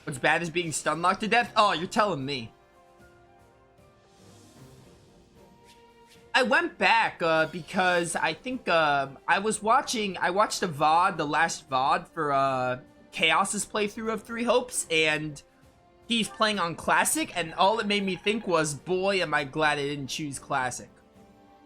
What's bad is being stun locked to death? Oh, you're telling me. I went back because I think I watched a VOD, the last VOD for Chaos's playthrough of Three Hopes, and he's playing on Classic, and all it made me think was, boy, am I glad I didn't choose Classic.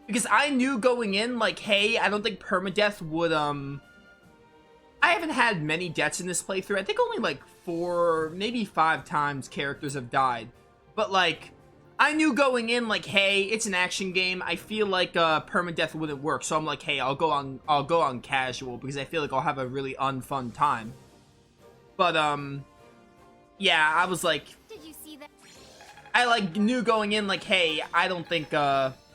Because I knew going in, like, hey, I don't think permadeath would, I haven't had many deaths in this playthrough. I think only, like, 4, maybe 5 times characters have died. But, like, I knew going in, like, hey, it's an action game. I feel like, permadeath wouldn't work. So I'm like, hey, I'll go on casual, because I feel like I'll have a really unfun time. But, yeah, I was like, Did you see that? I, like, knew going in, like, hey, I don't think,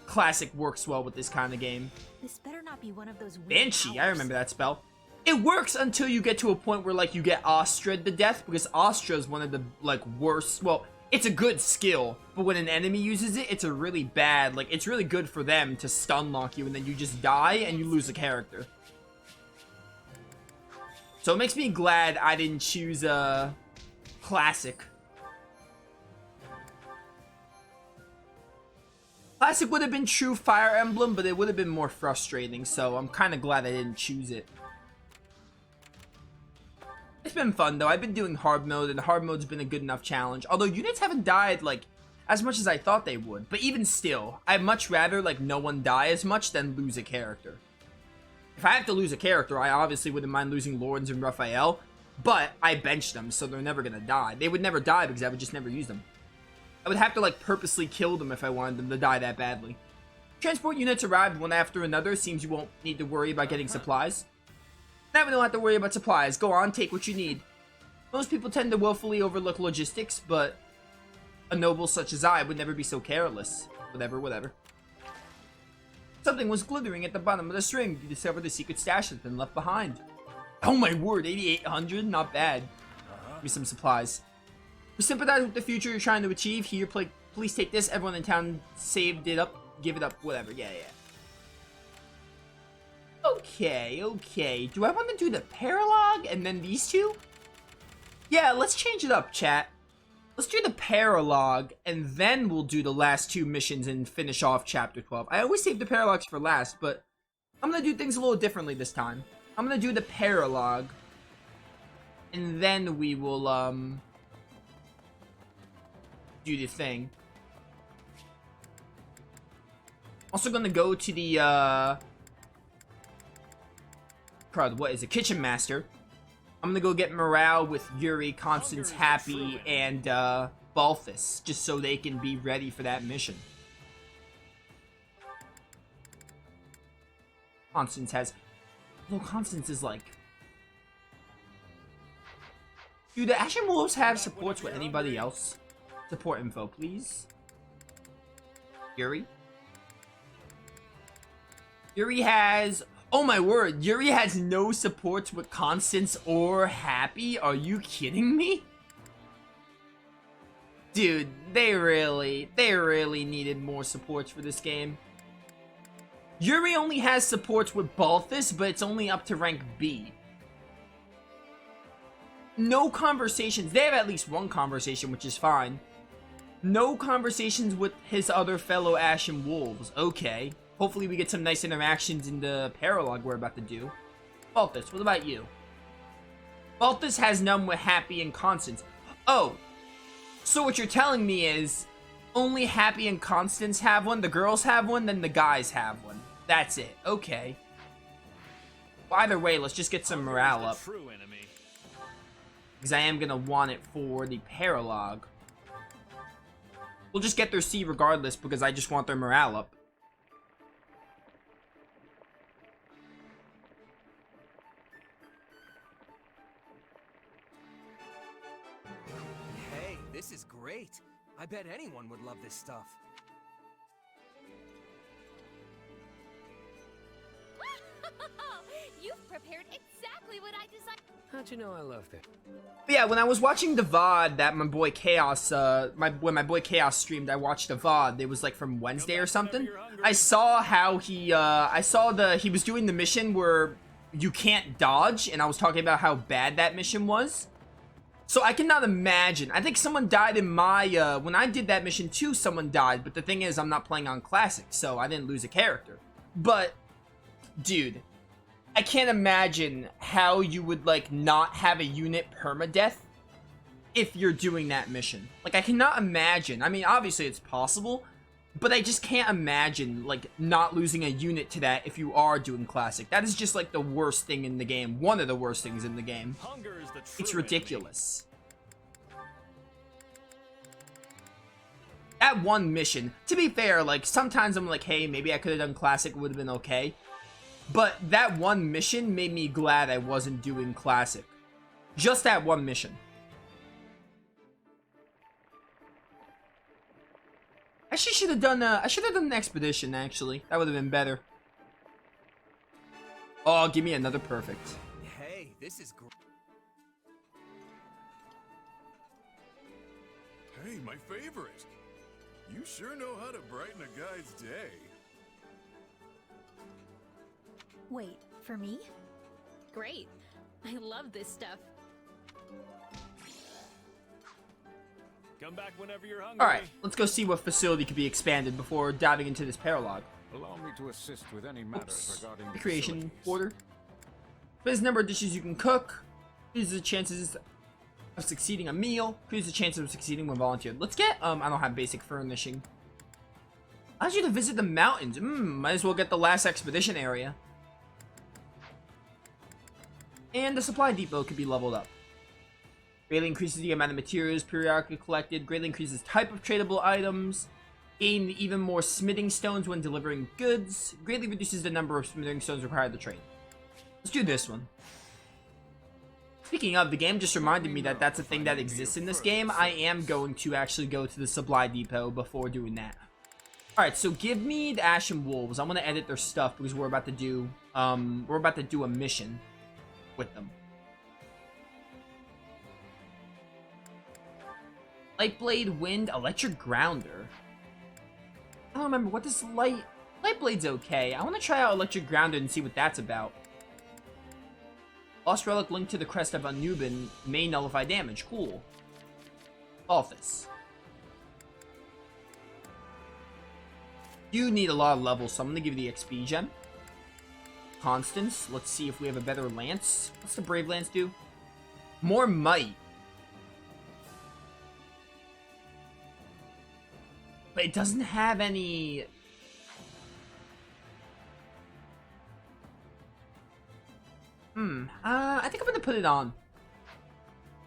Classic works well with this kind of game. This better not be one of those weird Banshee, I powers. remember that spell. It works until you get to a point where, like, you get Ostra'd to death, because Ostra is one of the, like, worst, well, it's a good skill, but when an enemy uses it, it's a really bad, like, it's really good for them to stun lock you, and then you just die, and you lose a character. So it makes me glad I didn't choose, Classic. Classic would have been true Fire Emblem, but it would have been more frustrating, so I'm kind of glad I didn't choose it. It's been fun, though. I've been doing hard mode, and hard mode's been a good enough challenge. Although units haven't died, like, as much as I thought they would. But even still, I'd much rather, like, no one die as much than lose a character. If I have to lose a character, I obviously wouldn't mind losing Lawrence and Raphael, but I benched them, so they're never gonna die. They would never die because I would just never use them. I would have to, like, purposely kill them if I wanted them to die that badly. Transport units arrived one after another. Seems you won't need to worry about getting supplies. Now we don't have to worry about supplies. Go on, take what you need. Most people tend to willfully overlook logistics, but a noble such as I would never be so careless. Whatever. Something was glittering at the bottom of the string. You discovered the secret stash has been left behind. Oh my word, 8,800? Not bad. Give me some supplies. We sympathize with the future you're trying to achieve. Here, please take this. Everyone in town saved it up. Give it up. Whatever. Yeah. Okay. Do I want to do the paralogue and then these two? Yeah, let's change it up, chat. Let's do the paralogue, and then we'll do the last 2 missions and finish off Chapter 12. I always save the paralogues for last, but I'm going to do things a little differently this time. I'm going to do the paralogue, and then we will, do the thing. Also gonna go to the, what is it? Kitchen Master. I'm gonna go get morale with Yuri, Constance, Happy, and, Balthus, just so they can be ready for that mission. Constance has... Well, Constance is like... Do the Ashen Wolves have supports with anybody else? Support info, please. Yuri? Yuri has... Oh my word, Yuri has no supports with Constance or Happy? Are you kidding me? Dude, they really needed more supports for this game. Yuri only has supports with Balthus, but it's only up to rank B. No conversations. They have at least one conversation, which is fine. No conversations with his other fellow Ashen Wolves. Okay. Hopefully we get some nice interactions in the paralogue we're about to do. Balthus, what about you? Balthus has none with Happy and Constance. Oh. So what you're telling me is only Happy and Constance have one, the girls have one, then the guys have one. That's it. Okay. Well, either way, let's just get some morale up. Because I am going to want it for the paralogue. We'll just get their C regardless because I just want their morale up. Hey, this is great. I bet anyone would love this stuff. You've prepared exactly what I designed. How'd you know I loved it? But yeah, when I was watching the VOD that my boy Chaos, when my boy Chaos streamed, I watched a VOD. It was like from Wednesday or something. I saw how he, he was doing the mission where you can't dodge, and I was talking about how bad that mission was. So I cannot imagine. I think someone died in my, when I did that mission too, someone died. But the thing is, I'm not playing on Classic, so I didn't lose a character. But, dude, I can't imagine how you would, like, not have a unit permadeath if you're doing that mission. Like, I cannot imagine. I mean, obviously it's possible, but I just can't imagine, like, not losing a unit to that if you are doing Classic. That is just, like, the worst thing in the game. One of the worst things in the game. Hunger is the true It's enemy. ridiculous. That one mission, to be fair, like, sometimes I'm like, hey, maybe I could have done Classic, it would have been okay. But that one mission made me glad I wasn't doing Classic. Just that one mission. I should have done an expedition, actually. That would have been better. Oh, give me another perfect. Hey, this is great. Hey, my favorite. You sure know how to brighten a guy's day. Wait, for me? Great. I love this stuff. Come back whenever you're hungry. Alright, let's go see what facility could be expanded before diving into this paralogue. Allow me to assist with any matters regarding Recreation facilities. order. There's the number of dishes you can cook. Here's the chances of succeeding a meal. Here's the chances of succeeding when volunteered. Let's get, I don't have basic furnishing. Allows you to visit the mountains. Might as well get the last expedition area. And the supply depot could be leveled up. Greatly increases the amount of materials periodically collected. Greatly increases type of tradable items. Gain even more smithing stones when delivering goods. Greatly reduces the number of smithing stones required to trade. Let's do this one. Speaking of, the game just reminded me that that's a thing that exists in this game. I am going to actually go to the supply depot before doing that. Alright, so give me the Ashen Wolves. I'm going to edit their stuff because we're about to do a mission with them. Light Blade, Wind, Electric Grounder. I don't remember what this Light Blade's okay. I want to try out Electric Grounder and see what that's about. Lost Relic linked to the crest of Anubin may nullify damage. Cool. Office. You need a lot of levels, so I'm going to give you the XP gem. Constance. Let's see if we have a better lance. What's the Brave Lance do? More might. But it doesn't have any... I think I'm gonna put it on.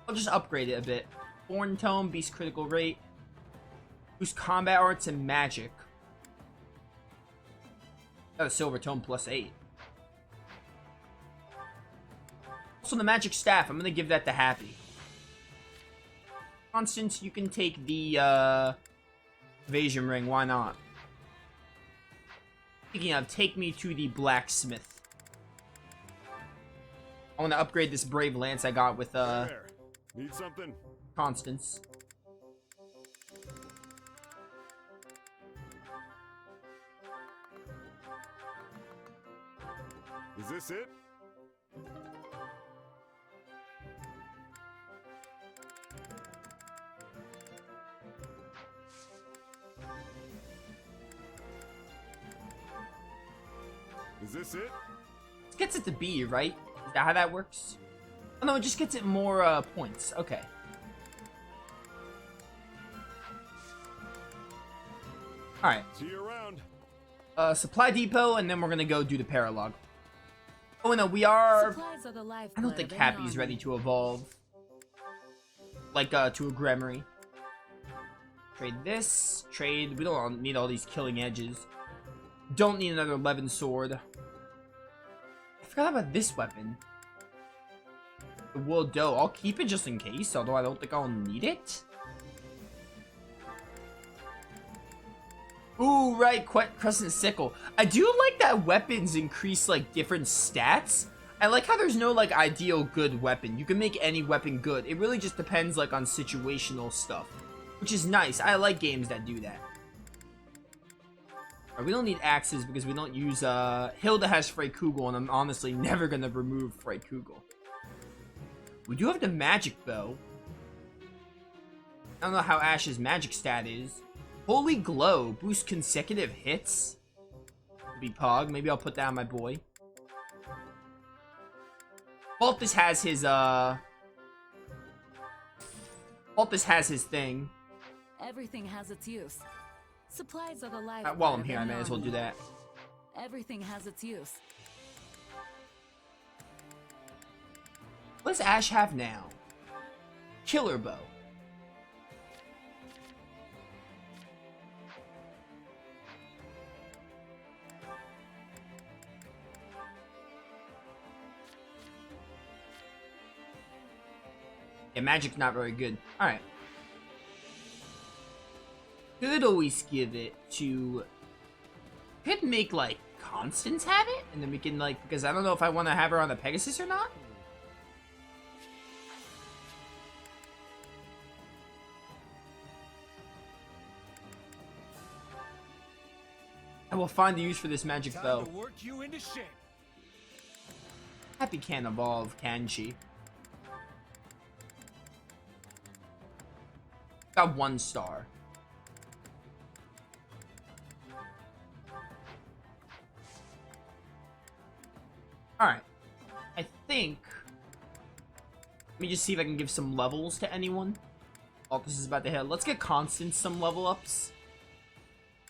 I'll just upgrade it a bit. Born Tome, Beast Critical Rate. Boost Combat Arts and Magic. Got a Silver Tome +8. Also the Magic Staff, I'm gonna give that to Happy. Constance, you can take the, Evasion Ring, why not? Speaking of, take me to the Blacksmith. I want to upgrade this Brave Lance I got with, There. Need something? Constance. Is this it? Is this it? This gets it to B, right? Is that how that works? Oh no, it just gets it more, points. Okay. Alright. See you around. Supply depot, and then we're gonna go do the paralogue. Oh no, we are... Supplies are the I lifeblood don't think of any Happy's army. ready to evolve. Like, to a Gremory. Trade this. Trade... We don't need all these killing edges. Don't need another 11 sword. I forgot about this weapon. The Wool Dough. I'll keep it just in case, although I don't think I'll need it. Ooh, right, Crescent Sickle. I do like that weapons increase, like, different stats. I like how there's no, like, ideal good weapon. You can make any weapon good. It really just depends, like, on situational stuff. Which is nice. I like games that do that. Alright, we don't need axes because we don't use, Hilda has Freykugel, and I'm honestly never gonna remove Freykugel. We do have the magic bow. I don't know how Ash's magic stat is. Holy Glow. Boost consecutive hits. Be Pog. Maybe I'll put that on my boy. Balthus has his, Balthus has his thing. Everything has its use. Supplies are the life. While I'm here, I may as well do that. Everything has its use. What does Ash have now? Killer Bow. Yeah, magic's not very good. Alright. Could always give it to... Could make, like, Constance have it? And then we can, like... Because I don't know if I want to have her on the Pegasus or not. I will find the use for this magic bow. Time to work you into shape. Happy can't evolve, can she? Got 1 star. Alright. I think... Let me just see if I can give some levels to anyone. Oh, this is about to hit. Let's get Constance some level ups.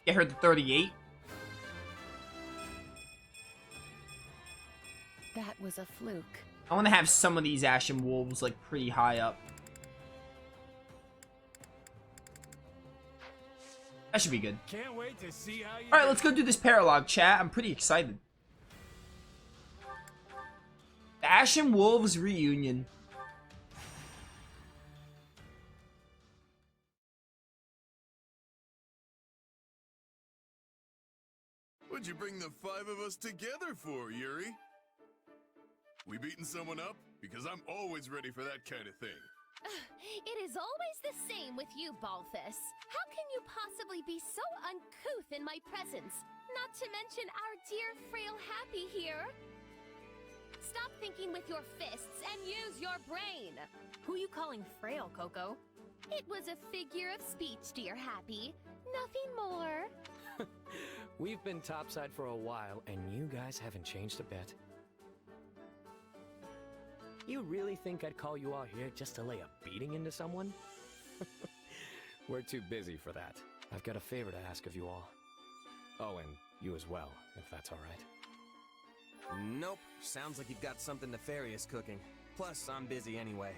Get her to 38. That was a fluke. I want to have some of these Ashen Wolves, like, pretty high up. That should be good. Can't wait to see how you Alright, let's go do this paralogue, chat. I'm pretty excited. The Ashen Wolves reunion. What'd you bring the 5 of us together for, Yuri? We beating someone up? Because I'm always ready for that kind of thing. It is always the same with you, Balthus. How can you possibly be so uncouth in my presence? Not to mention our dear frail Happy here. Stop thinking with your fists and use your brain. Who you calling frail, Coco? It was a figure of speech, dear Happy. Nothing more. We've been topside for a while, and you guys haven't changed a bit. You really think I'd call you out here just to lay a beating into someone? We're too busy for that. I've got a favor to ask of you all. Oh, and you as well, if that's all right. Nope. Sounds like you've got something nefarious cooking. Plus, I'm busy anyway.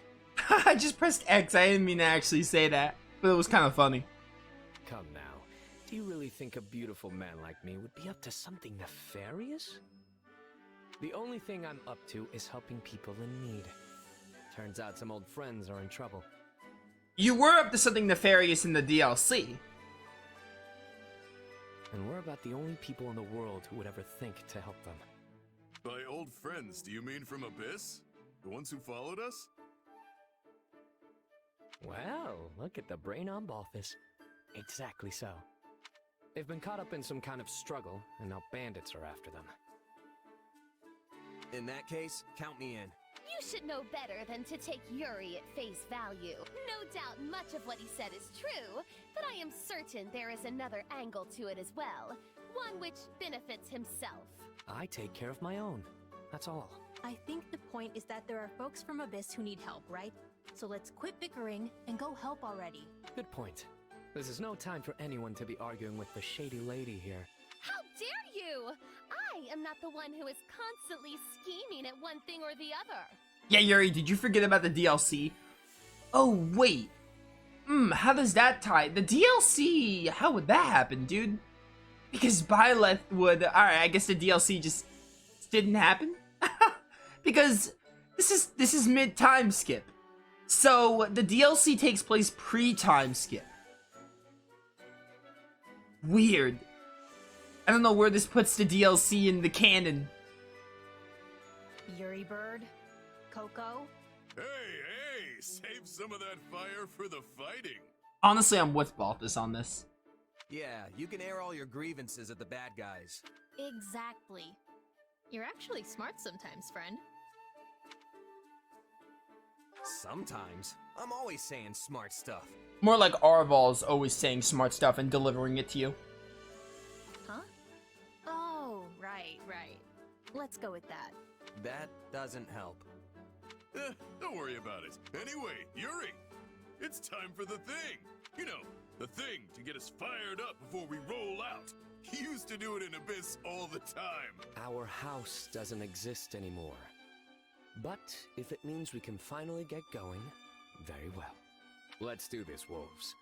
I just pressed X. I didn't mean to actually say that, but it was kind of funny. Come now. Do you really think a beautiful man like me would be up to something nefarious? The only thing I'm up to is helping people in need. Turns out some old friends are in trouble. You were up to something nefarious in the DLC. And we're about the only people in the world who would ever think to help them. By old friends, do you mean from Abyss? The ones who followed us? Well, look at the brain on Balthus. Exactly so. They've been caught up in some kind of struggle, and now bandits are after them. In that case, count me in. You should know better than to take Yuri at face value. No doubt much of what he said is true, but I am certain there is another angle to it as well. One which benefits himself. I take care of my own. That's all. I think the point is that there are folks from Abyss who need help, right? So let's quit bickering and go help already. Good point. This is no time for anyone to be arguing with the shady lady here. How dare you! I am not the one who is constantly scheming at one thing or the other. Yeah, Yuri, did you forget about the DLC? Oh, wait. How does that tie? The DLC, how would that happen, dude? Because Byleth would... Alright, I guess the DLC just didn't happen? Because this is mid-time skip. So, the DLC takes place pre-time skip. Weird. I don't know where this puts the DLC in the canon. Yuri Bird? Coco? Hey, save some of that fire for the fighting. Honestly, I'm with Balthus on this. Yeah, you can air all your grievances at the bad guys. Exactly. You're actually smart sometimes, friend. Sometimes. I'm always saying smart stuff. More like Arval's always saying smart stuff and delivering it to you. Huh? Oh, right. Let's go with that. That doesn't help. Don't worry about it. Anyway, Yuri, it's time for the thing. You know, the thing to get us fired up before we roll out. He used to do it in Abyss all the time. Our house doesn't exist anymore. But if it means we can finally get going, very well. Let's do this, wolves.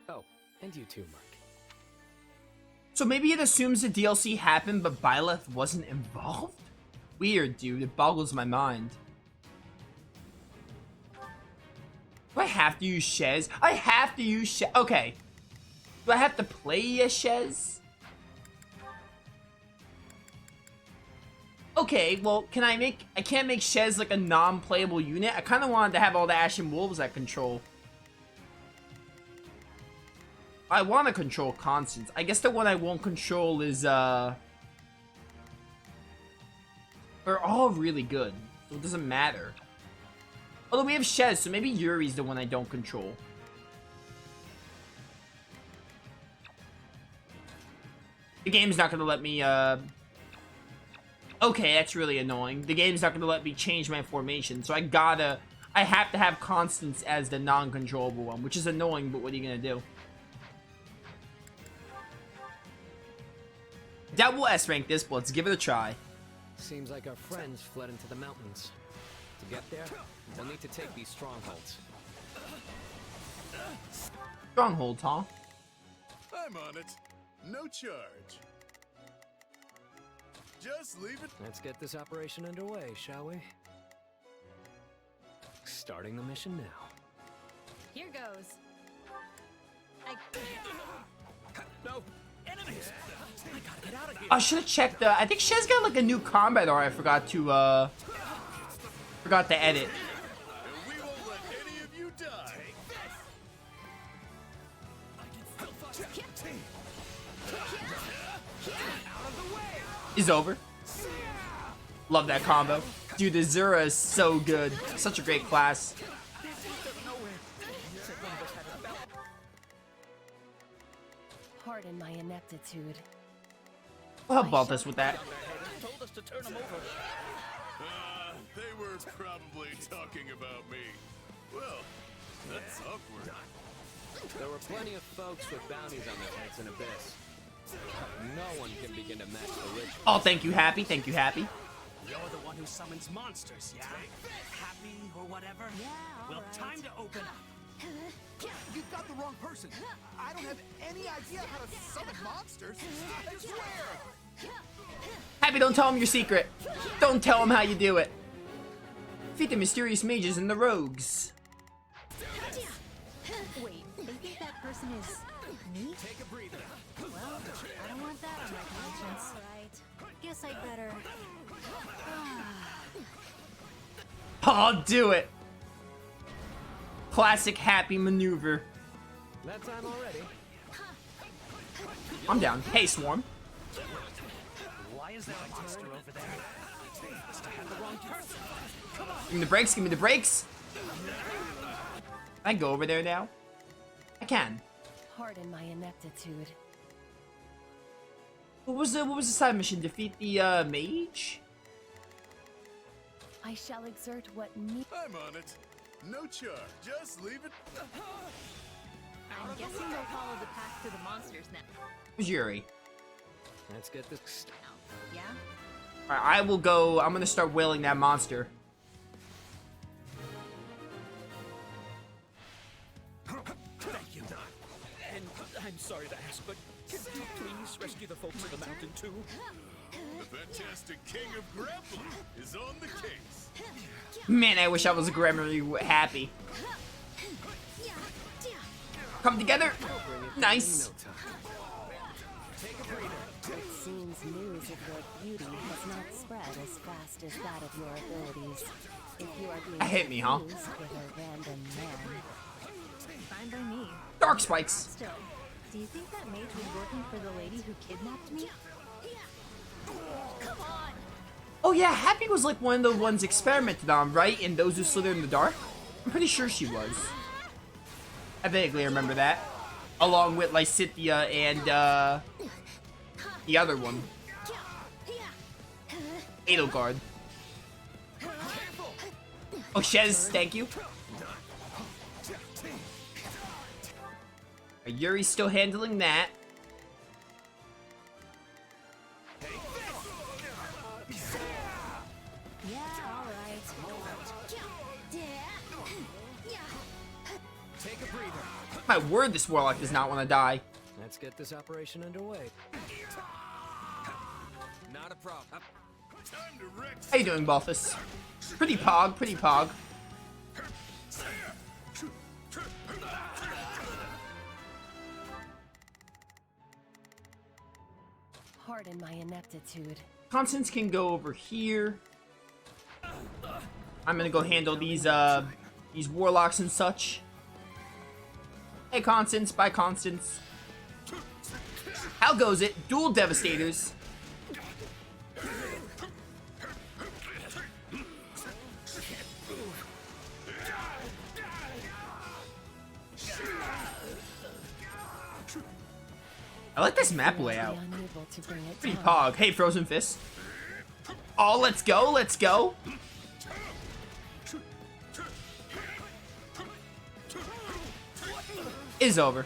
Oh, and you too, Mark. So maybe it assumes the DLC happened, but Byleth wasn't involved? Weird, dude. It boggles my mind. Do I have to use Shez? I have to use Shez. Okay. Do I have to play as Shez? Okay, well, I can't make Shez like a non-playable unit. I kind of wanted to have all the Ashen Wolves I control. I want to control Constance. I guess the one I won't control is, they're all really good, so it doesn't matter. Although we have Shez, so maybe Yuri's the one I don't control. The game's not gonna let me, Okay, that's really annoying. The game's not gonna let me change my formation, so I have to have Constance as the non-controllable one, which is annoying, but what are you gonna do? Doubt we'll S-rank this, but let's give it a try. Seems like our friends fled into the mountains. To get there, we'll need to take these strongholds. Stronghold, huh? I'm on it. No charge. Just leave it. Let's get this operation underway, shall we? Starting the mission now. Here goes. No! Enemies! I gotta get out of here! I should have checked I think Shez got like a new combat art I forgot to edit. And we won't let any of you die. Is over. Love that combo. Dude, the Zura is so good. Such a great class. Pardon my ineptitude. I'll help Balthus with that. They were probably talking about me. Well, that's awkward. There were plenty of folks with bounties on their heads in Abyss. No one can begin to match the rich. Oh, thank you, Happy. Thank you, Happy. You're the one who summons monsters, yeah? Happy or whatever? Yeah, Well, alright. time to open up. You've got the wrong person. I don't have any idea how to summon monsters. I swear. Happy, don't tell him your secret. Don't tell him how you do it. Defeat the mysterious mages and the rogues. Wait, they think that person is me? Take a breather. Well, I don't want that on my conscience. Right. Guess I'd better. I'll do it. Classic Happy maneuver. That time already. I'm down. Hey, Swarm. Why is there a monster over there? Must have had the wrong person. Give me the brakes. Give me the brakes. I can go over there now. I can. Pardon my ineptitude. What was the side mission? Defeat the mage? I shall exert what need. I'm on it. No charge. Just leave it. I'm guessing they'll follow the path to the monsters now. Who's Yuri? Let's get this. Yeah? Alright, I will go. I'm gonna start wailing that monster. Thank you. And I'm sorry to ask, but can you please rescue the folks of the mountain too? The fantastic king of grappling is on the case. Man, I wish I was Gremory Happy. Come together. Nice. It seems news of your beauty has not spread as fast as that of your abilities. If you are being Hit me, huh? confused with a random man. Fine by me. Dark spikes. Still, do you think that mage was working for the lady who kidnapped me? Come on! Oh yeah, Happy was like one of the ones experimented on, right? In Those Who Slither in the Dark? I'm pretty sure she was. I vaguely remember that. Along with Lysithea and the other one. Edelgard. Oh, Shez, thank you. Yuri's still handling that. Yeah, alright. Take a breather. My word, this warlock does not want to die. Let's get this operation underway. Not a problem. How you doing, Balthus? Pretty pog, pretty pog. Pardon my ineptitude. Constance can go over here. I'm gonna go handle these warlocks and such. Hey, Constance, bye, Constance. How goes it? Dual Devastators. I like this map layout. Pretty pog. Hey, Frozen Fist. Oh, let's go, let's go. Is over.